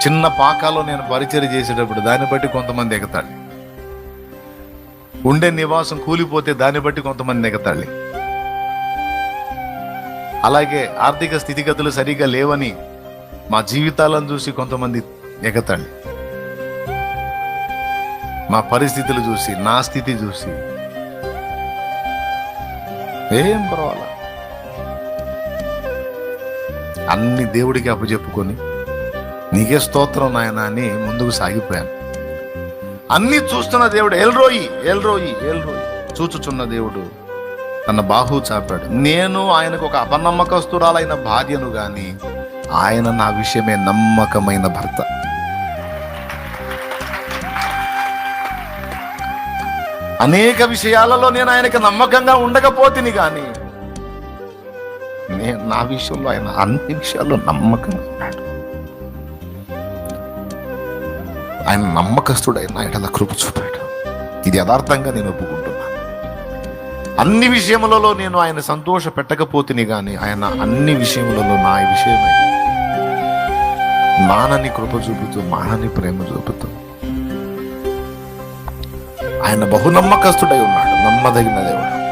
చిన్న పాకాలో నేను పరిచర్య చేసేటప్పుడు దాన్ని బట్టి కొంతమంది ఎగతాళి, ఉండే నివాసం కూలిపోతే దాన్ని బట్టి కొంతమంది ఎగతాళి, అలాగే ఆర్థిక స్థితిగతులు సరిగా లేవని మా జీవితాలను చూసి కొంతమంది ఎగతాళి, మా పరిస్థితులు చూసి, నా స్థితి చూసి ఏం పర్వాలా, అన్ని దేవుడికి అప్పచెప్పుకొని నీకే స్తోత్రం నాయన అని ముందుకు సాగిపోయాను. అన్ని చూస్తున్న దేవుడు ఎల్రోయి ఎల్రోయి ఎల్రోయి చూచుచున్న దేవుడు తన బాహు చాపాడు. నేను ఆయనకు ఒక అపనమ్మకస్తురాలైన భార్యను గాని ఆయన నా విషయమే నమ్మకమైన భర్త. అనేక విషయాలలో నేను ఆయనకి నమ్మకంగా ఉండకపోతేని కానీ నా విషయంలో ఆయన అన్ని విషయాల్లో నమ్మకంగా ఉన్నాడు. ఆయన నమ్మకస్తుడైన ఆయన కృప చూపాడు. ఇది యథార్థంగా నేను ఒప్పుకుంటున్నాను. అన్ని విషయములలో నేను ఆయన సంతోష పెట్టకపోతేని కానీ ఆయన అన్ని విషయములలో నా విషయమై మానని కృప చూపుతూ, మానని ప్రేమ చూపుతూ ఆయన బహునమ్మకస్తుడై ఉన్నాడు. నమ్మదగిన దేవుడు.